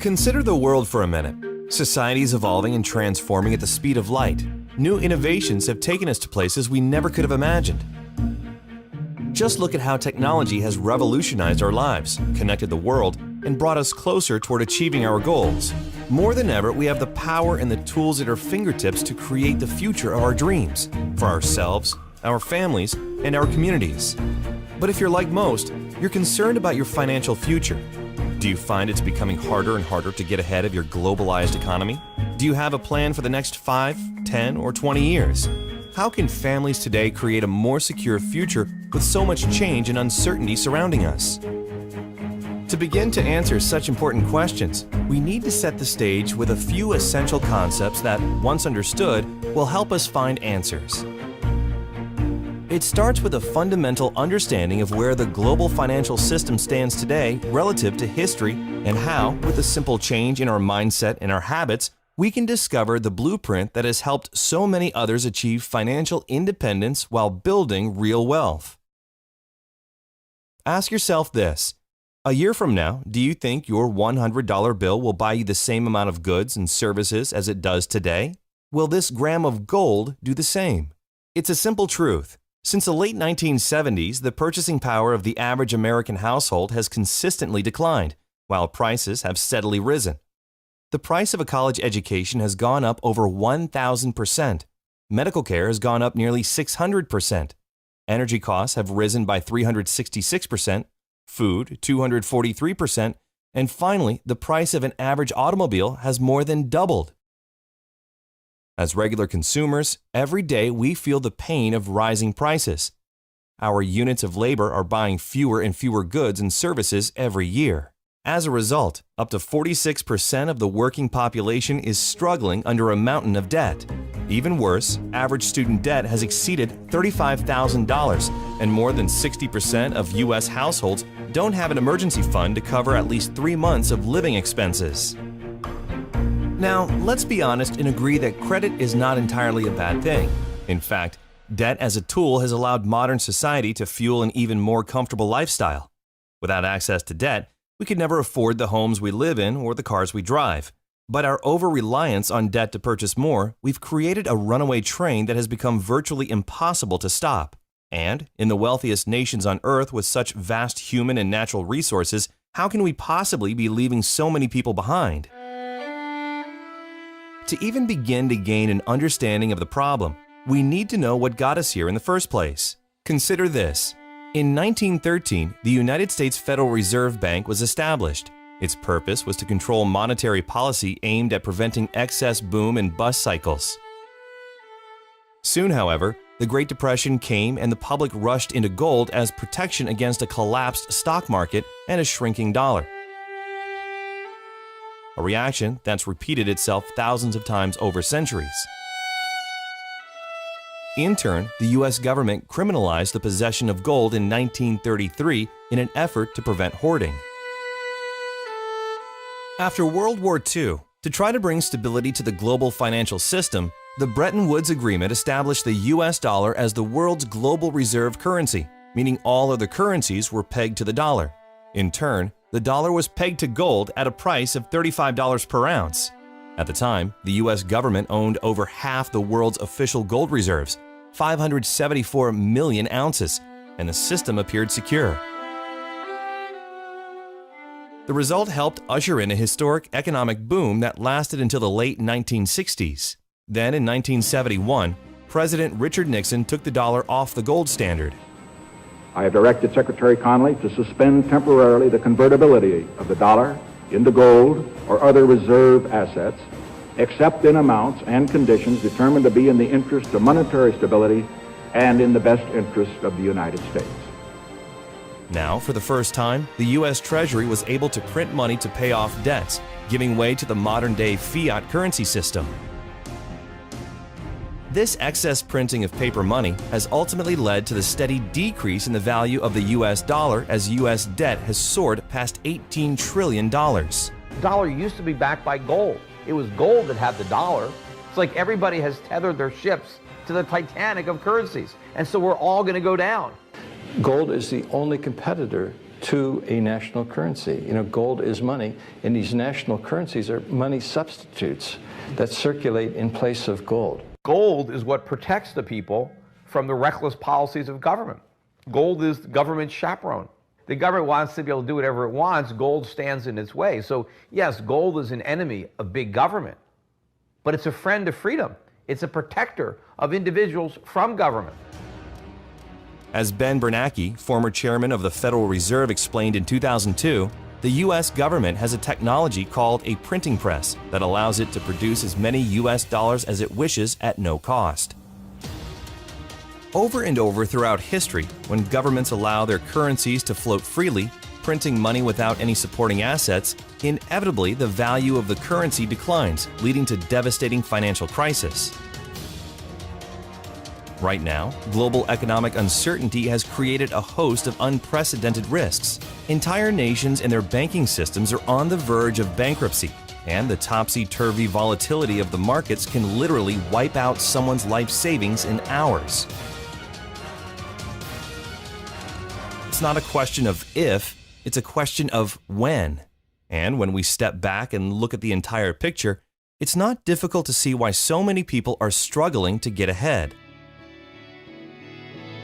Consider the world for a minute. Society is evolving and transforming at the speed of light. New innovations have taken us to places we never could have imagined. Just look at how technology has revolutionized our lives, connected the world, and brought us closer toward achieving our goals. More than ever, we have the power and the tools at our fingertips to create the future of our dreams, for ourselves, our families, and our communities. But if you're like most, you're concerned about your financial future. Do you find it's becoming harder and harder to get ahead of your globalized economy? Do you have a plan for the next 5, 10, or 20 years? How can families today create a more secure future with so much change and uncertainty surrounding us? To begin to answer such important questions, we need to set the stage with a few essential concepts that, once understood, will help us find answers. It starts with a fundamental understanding of where the global financial system stands today relative to history and how, with a simple change in our mindset and our habits, we can discover the blueprint that has helped so many others achieve financial independence while building real wealth. Ask yourself this: a year from now, do you think your $100 bill will buy you the same amount of goods and services as it does today? Will this gram of gold do the same? It's a simple truth. Since the late 1970s, the purchasing power of the average American household has consistently declined, while prices have steadily risen. The price of a college education has gone up over 1,000%. Medical care has gone up nearly 600%. Energy costs have risen by 366%, food 243%, and finally, the price of an average automobile has more than doubled. As regular consumers, every day we feel the pain of rising prices. Our units of labor are buying fewer and fewer goods and services every year. As a result, up to 46% of the working population is struggling under a mountain of debt. Even worse, average student debt has exceeded $35,000, and more than 60% of U.S. households don't have an emergency fund to cover at least 3 months of living expenses. Now, let's be honest and agree that credit is not entirely a bad thing. In fact, debt as a tool has allowed modern society to fuel an even more comfortable lifestyle. Without access to debt, we could never afford the homes we live in or the cars we drive. But our over-reliance on debt to purchase more, we've created a runaway train that has become virtually impossible to stop. And, in the wealthiest nations on Earth with such vast human and natural resources, how can we possibly be leaving so many people behind? To even begin to gain an understanding of the problem, we need to know what got us here in the first place. Consider this. In 1913, the United States Federal Reserve Bank was established. Its purpose was to control monetary policy aimed at preventing excess boom and bust cycles. Soon, however, the Great Depression came and the public rushed into gold as protection against a collapsed stock market and a shrinking dollar. A reaction that's repeated itself thousands of times over centuries. In turn, the U.S. government criminalized the possession of gold in 1933 in an effort to prevent hoarding. After World War II, to try to bring stability to the global financial system, the Bretton Woods Agreement established the U.S. dollar as the world's global reserve currency, meaning all other currencies were pegged to the dollar. In turn, the dollar was pegged to gold at a price of $35 per ounce. At the time, the U.S. government owned over half the world's official gold reserves, 574 million ounces, and the system appeared secure. The result helped usher in a historic economic boom that lasted until the late 1960s. Then, in 1971, President Richard Nixon took the dollar off the gold standard. I have directed Secretary Connally to suspend temporarily the convertibility of the dollar into gold or other reserve assets, except in amounts and conditions determined to be in the interest of monetary stability and in the best interest of the United States. Now, for the first time, the U.S. Treasury was able to print money to pay off debts, giving way to the modern-day fiat currency system. This excess printing of paper money has ultimately led to the steady decrease in the value of the U.S. dollar as U.S. debt has soared past $18 trillion. The dollar used to be backed by gold. It was gold that had the dollar. It's like everybody has tethered their ships to the Titanic of currencies, and so we're all going to go down. Gold is the only competitor to a national currency. You know, gold is money, and these national currencies are money substitutes that circulate in place of gold. Gold is what protects the people from the reckless policies of government. Gold is government chaperone. The government wants to be able to do whatever it wants. Gold stands in its way. So yes, gold is an enemy of big government, but it's a friend of freedom. It's a protector of individuals from government. As Ben Bernanke, former chairman of the Federal Reserve, explained in 2002, the U.S. government has a technology called a printing press that allows it to produce as many U.S. dollars as it wishes at no cost. Over and over throughout history, when governments allow their currencies to float freely, printing money without any supporting assets, inevitably the value of the currency declines, leading to devastating financial crisis. Right now, global economic uncertainty has created a host of unprecedented risks. Entire nations and their banking systems are on the verge of bankruptcy, and the topsy-turvy volatility of the markets can literally wipe out someone's life savings in hours. It's not a question of if, it's a question of when. And when we step back and look at the entire picture, it's not difficult to see why so many people are struggling to get ahead.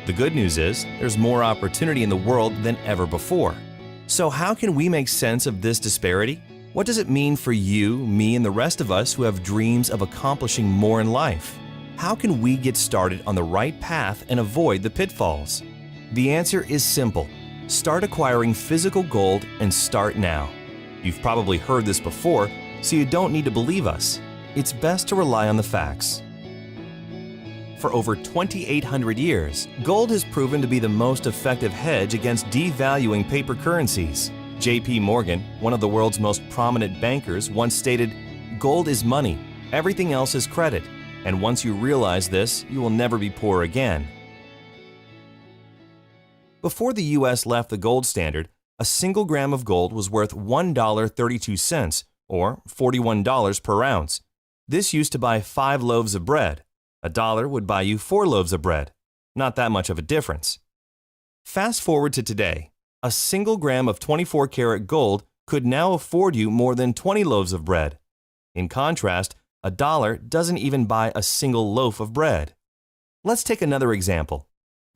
The good news is, there's more opportunity in the world than ever before. So how can we make sense of this disparity? What does it mean for you, me, and the rest of us who have dreams of accomplishing more in life? How can we get started on the right path and avoid the pitfalls? The answer is simple. Start acquiring physical gold and start now. You've probably heard this before, so you don't need to believe us. It's best to rely on the facts. For over 2,800 years, gold has proven to be the most effective hedge against devaluing paper currencies. J.P. Morgan, one of the world's most prominent bankers, once stated, "Gold is money, everything else is credit, and once you realize this, you will never be poor again." Before the U.S. left the gold standard, a single gram of gold was worth $1.32, or $41 per ounce. This used to buy 5 loaves of bread. $1 would buy you 4 loaves of bread. Not that much of a difference. Fast forward to today. A single gram of 24-karat gold could now afford you more than 20 loaves of bread. In contrast, $1 doesn't even buy a single loaf of bread. Let's take another example.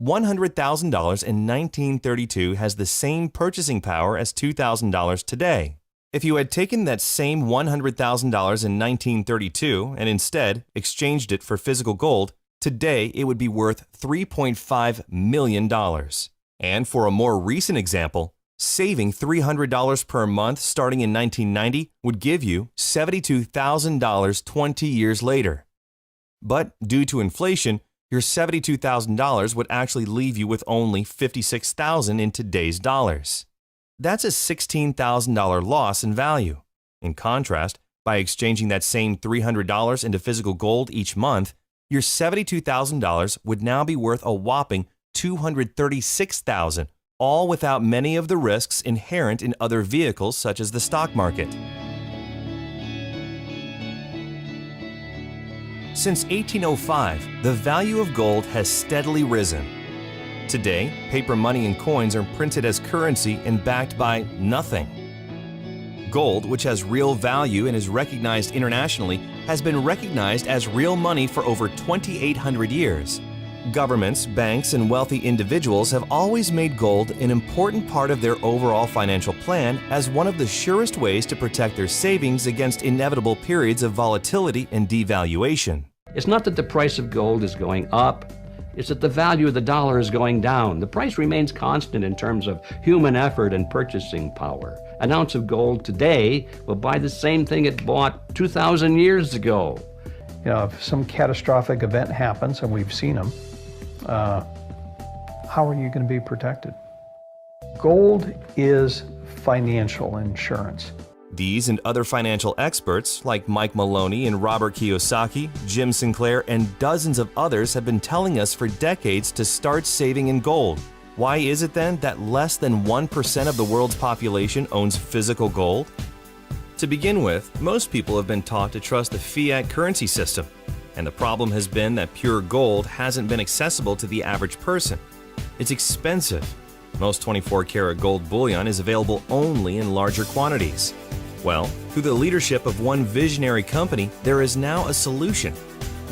$100,000 in 1932 has the same purchasing power as $2,000 today. If you had taken that same $100,000 in 1932 and instead exchanged it for physical gold, today it would be worth $3.5 million. And for a more recent example, saving $300 per month starting in 1990 would give you $72,000 20 years later. But due to inflation, your $72,000 would actually leave you with only $56,000 in today's dollars. That's a $16,000 loss in value. In contrast, by exchanging that same $300 into physical gold each month, your $72,000 would now be worth a whopping $236,000, all without many of the risks inherent in other vehicles such as the stock market. Since 1805, the value of gold has steadily risen. Today, paper money and coins are printed as currency and backed by nothing. Gold, which has real value and is recognized internationally, has been recognized as real money for over 2,800 years. Governments, banks, and wealthy individuals have always made gold an important part of their overall financial plan as one of the surest ways to protect their savings against inevitable periods of volatility and devaluation. It's not that the price of gold is going up, it's that the value of the dollar is going down. The price remains constant in terms of human effort and purchasing power. An ounce of gold today will buy the same thing it bought 2,000 years ago. You know, if some catastrophic event happens, and we've seen them, how are you going to be protected? Gold is financial insurance. These and other financial experts like Mike Maloney and Robert Kiyosaki, Jim Sinclair, and dozens of others have been telling us for decades to start saving in gold. Why is it then that less than 1% of the world's population owns physical gold? To begin with, most people have been taught to trust the fiat currency system, and the problem has been that pure gold hasn't been accessible to the average person. It's expensive. Most 24-karat gold bullion is available only in larger quantities. Well, through the leadership of one visionary company, there is now a solution.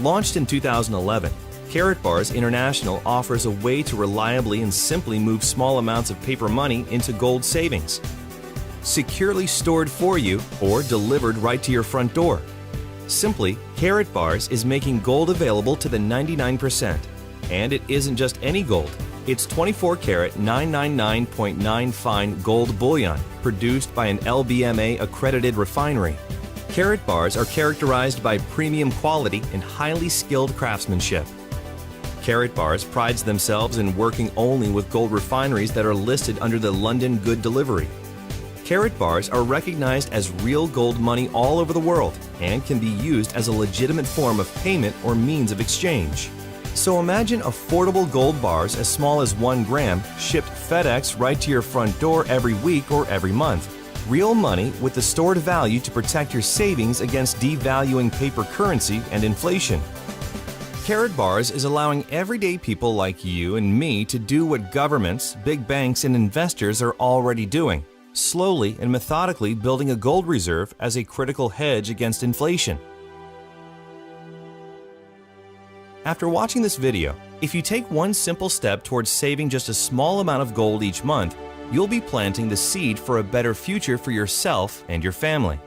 Launched in 2011, Karatbars International offers a way to reliably and simply move small amounts of paper money into gold savings. Securely stored for you or delivered right to your front door. Simply, Karatbars is making gold available to the 99%. And it isn't just any gold. It's 24-karat 999.9 fine gold bullion produced by an LBMA accredited refinery. Karatbars are characterized by premium quality and highly skilled craftsmanship. Karatbars prides themselves in working only with gold refineries that are listed under the London Good Delivery. Karatbars are recognized as real gold money all over the world and can be used as a legitimate form of payment or means of exchange. So imagine affordable gold bars as small as 1 gram shipped FedEx right to your front door every week or every month. Real money with the stored value to protect your savings against devaluing paper currency and inflation. Karatbars is allowing everyday people like you and me to do what governments, big banks, and investors are already doing, slowly and methodically building a gold reserve as a critical hedge against inflation. After watching this video, if you take one simple step towards saving just a small amount of gold each month, you'll be planting the seed for a better future for yourself and your family.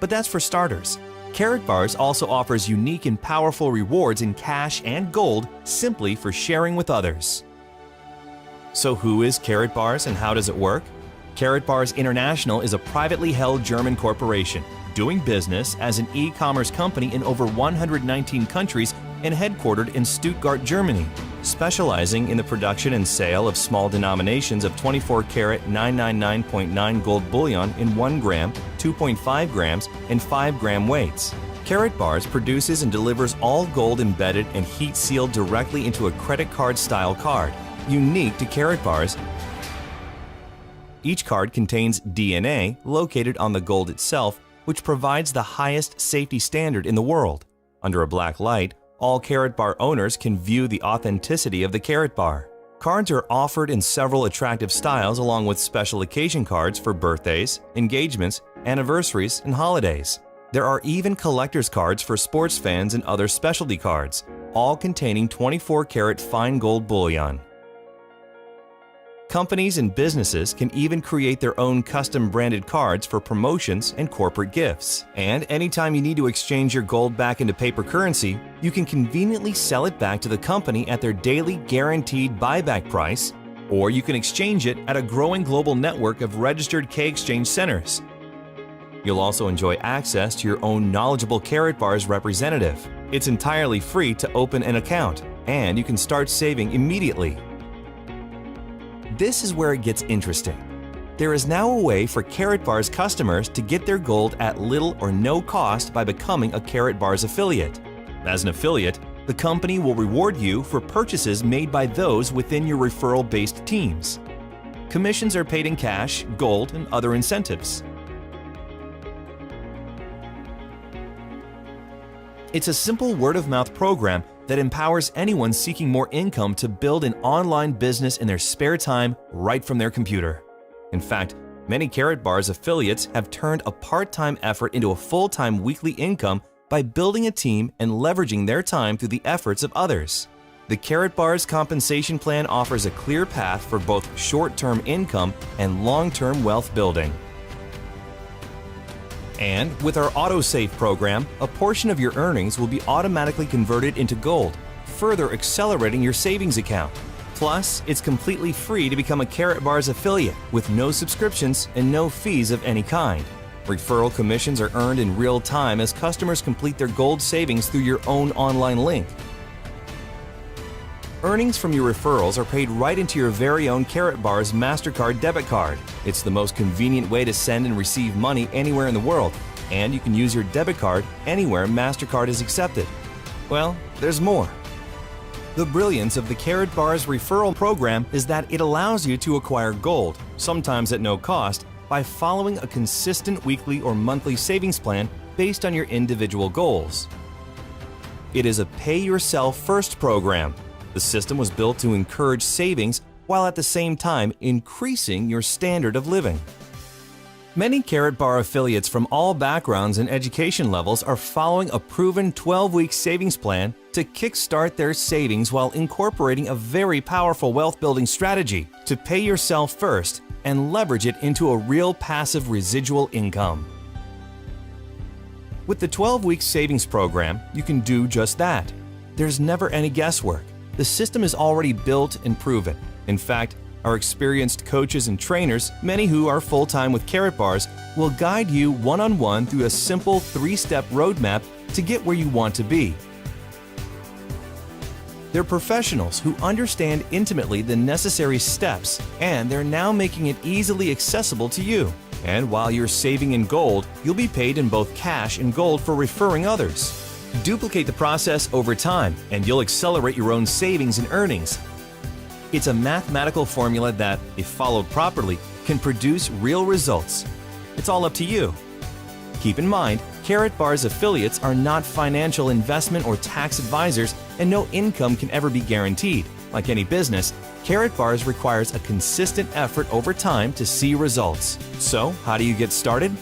But that's for starters. Karatbars also offers unique and powerful rewards in cash and gold simply for sharing with others. So who is Karatbars and how does it work? Karatbars International is a privately held German corporation doing business as an e-commerce company in over 119 countries and headquartered in Stuttgart, Germany, specializing in the production and sale of small denominations of 24-karat 999.9 gold bullion in 1 gram, 2.5 grams, and 5-gram weights. Karatbars produces and delivers all gold embedded and heat-sealed directly into a credit card-style card, unique to Karatbars. Each card contains DNA located on the gold itself, which provides the highest safety standard in the world. Under a black light, all Karatbar owners can view the authenticity of the Karatbar. Cards are offered in several attractive styles along with special occasion cards for birthdays, engagements, anniversaries, and holidays. There are even collector's cards for sports fans and other specialty cards, all containing 24-karat fine gold bullion. Companies and businesses can even create their own custom-branded cards for promotions and corporate gifts. And anytime you need to exchange your gold back into paper currency, you can conveniently sell it back to the company at their daily guaranteed buyback price, or you can exchange it at a growing global network of registered K-exchange centers. You'll also enjoy access to your own knowledgeable Karatbars representative. It's entirely free to open an account, and you can start saving immediately. This is where it gets interesting. There is now a way for Karatbars customers to get their gold at little or no cost by becoming a Karatbars affiliate. As an affiliate, the company will reward you for purchases made by those within your referral-based teams. Commissions are paid in cash, gold, and other incentives. It's a simple word-of-mouth program that empowers anyone seeking more income to build an online business in their spare time right from their computer. In fact, many Karatbars affiliates have turned a part-time effort into a full-time weekly income by building a team and leveraging their time through the efforts of others. The Karatbars compensation plan offers a clear path for both short-term income and long-term wealth building. And with our AutoSave program, a portion of your earnings will be automatically converted into gold, further accelerating your savings account. Plus, it's completely free to become a Karatbars affiliate with no subscriptions and no fees of any kind. Referral commissions are earned in real time as customers complete their gold savings through your own online link. Earnings from your referrals are paid right into your very own Karatbars MasterCard debit card. It's the most convenient way to send and receive money anywhere in the world, and you can use your debit card anywhere MasterCard is accepted. Well, there's more. The brilliance of the Karatbars referral program is that it allows you to acquire gold, sometimes at no cost, by following a consistent weekly or monthly savings plan based on your individual goals. It is a pay-yourself-first program. The system was built to encourage savings while at the same time increasing your standard of living. Many Karatbar affiliates from all backgrounds and education levels are following a proven 12-week savings plan to kickstart their savings while incorporating a very powerful wealth-building strategy to pay yourself first and leverage it into a real passive residual income. With the 12-week savings program, you can do just that. There's never any guesswork. The system is already built and proven. In fact, our experienced coaches and trainers, many who are full-time with Karatbars, will guide you one-on-one through a simple 3-step roadmap to get where you want to be. They're professionals who understand intimately the necessary steps, and they're now making it easily accessible to you. And while you're saving in gold, you'll be paid in both cash and gold for referring others. Duplicate the process over time, and you'll accelerate your own savings and earnings. It's a mathematical formula that, if followed properly, can produce real results. It's all up to you. Keep in mind, Karatbars affiliates are not financial investment or tax advisors, and no income can ever be guaranteed. Like any business, Karatbars requires a consistent effort over time to see results. So, how do you get started?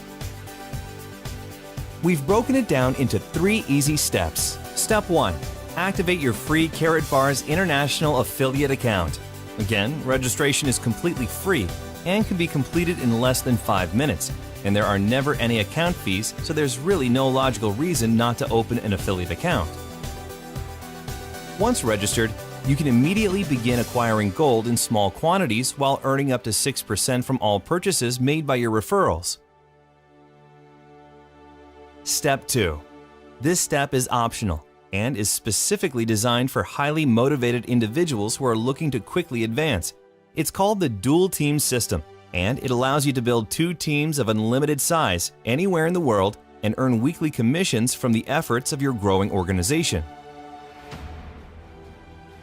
We've broken it down into 3 easy steps. Step 1. Activate your free Karatbars International affiliate account. Again, registration is completely free and can be completed in less than 5 minutes, and there are never any account fees, so there's really no logical reason not to open an affiliate account. Once registered, you can immediately begin acquiring gold in small quantities while earning up to 6% from all purchases made by your referrals. Step 2. This step is optional and is specifically designed for highly motivated individuals who are looking to quickly advance. It's called the dual team system, and it allows you to build 2 teams of unlimited size anywhere in the world and earn weekly commissions from the efforts of your growing organization.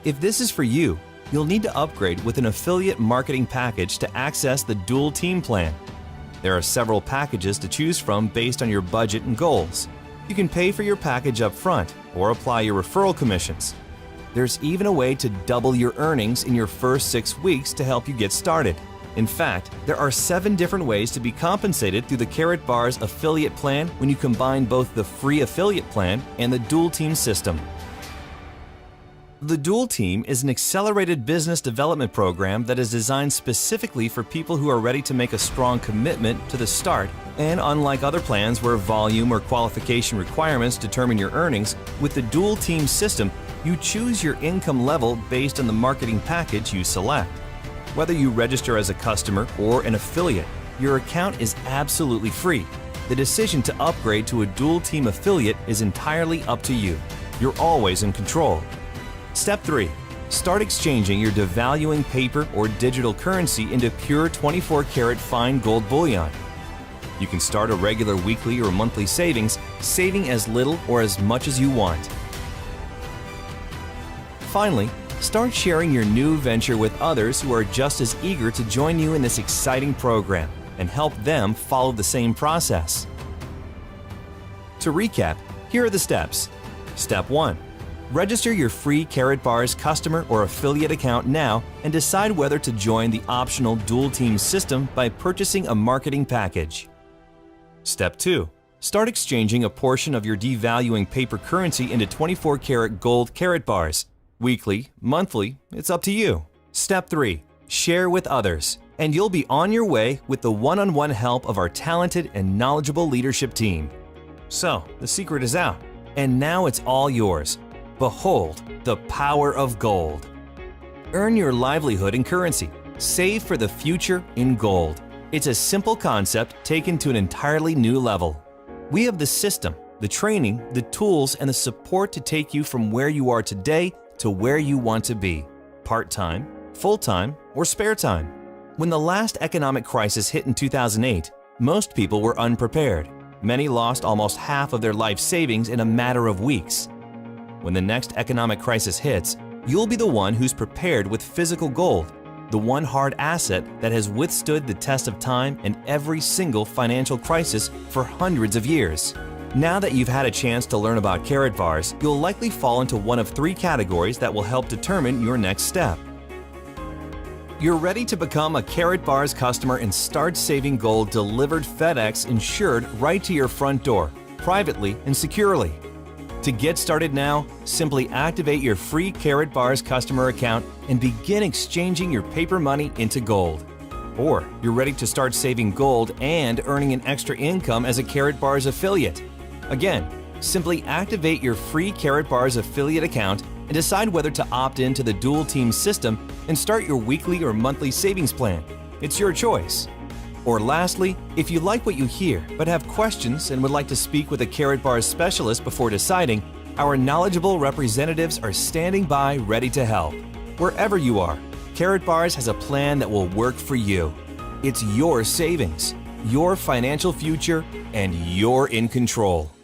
If this is for you, you'll need to upgrade with an affiliate marketing package to access the dual team plan. There are several packages to choose from based on your budget and goals. You can pay for your package up front or apply your referral commissions. There's even a way to double your earnings in your first 6 weeks to help you get started. In fact, there are 7 different ways to be compensated through the Karatbars affiliate plan when you combine both the free affiliate plan and the dual team system. The Dual Team is an accelerated business development program that is designed specifically for people who are ready to make a strong commitment to the start, and unlike other plans where volume or qualification requirements determine your earnings, with the Dual Team system, you choose your income level based on the marketing package you select. Whether you register as a customer or an affiliate, your account is absolutely free. The decision to upgrade to a Dual Team affiliate is entirely up to you. You're always in control. Step 3. Start exchanging your devaluing paper or digital currency into pure 24-karat fine gold bullion. You can start a regular weekly or monthly savings, saving as little or as much as you want. Finally, start sharing your new venture with others who are just as eager to join you in this exciting program and help them follow the same process. To recap, here are the steps. Step 1. Register your free Karatbars customer or affiliate account now and decide whether to join the optional Dual Team system by purchasing a marketing package. Step 2. Start exchanging a portion of your devaluing paper currency into 24-karat gold Karatbars. Weekly, monthly, it's up to you. Step 3. Share with others, and you'll be on your way with the one-on-one help of our talented and knowledgeable leadership team. So, the secret is out, and now it's all yours. Behold the power of gold. Earn your livelihood in currency. Save for the future in gold. It's a simple concept taken to an entirely new level. We have the system, the training, the tools, and the support to take you from where you are today to where you want to be. Part-time, full-time, or spare time. When the last economic crisis hit in 2008, most people were unprepared. Many lost almost half of their life savings in a matter of weeks. When the next economic crisis hits, you'll be the one who's prepared with physical gold, the one hard asset that has withstood the test of time and every single financial crisis for hundreds of years. Now that you've had a chance to learn about Karatbars, you'll likely fall into one of three categories that will help determine your next step. You're ready to become a Karatbars customer and start saving gold delivered FedEx insured right to your front door, privately and securely. To get started now, simply activate your free Karatbars customer account and begin exchanging your paper money into gold. Or you're ready to start saving gold and earning an extra income as a Karatbars affiliate. Again, simply activate your free Karatbars affiliate account and decide whether to opt into the dual team system and start your weekly or monthly savings plan. It's your choice. Or lastly, if you like what you hear but have questions and would like to speak with a Karatbars specialist before deciding, our knowledgeable representatives are standing by ready to help. Wherever you are, Karatbars has a plan that will work for you. It's your savings, your financial future, and you're in control.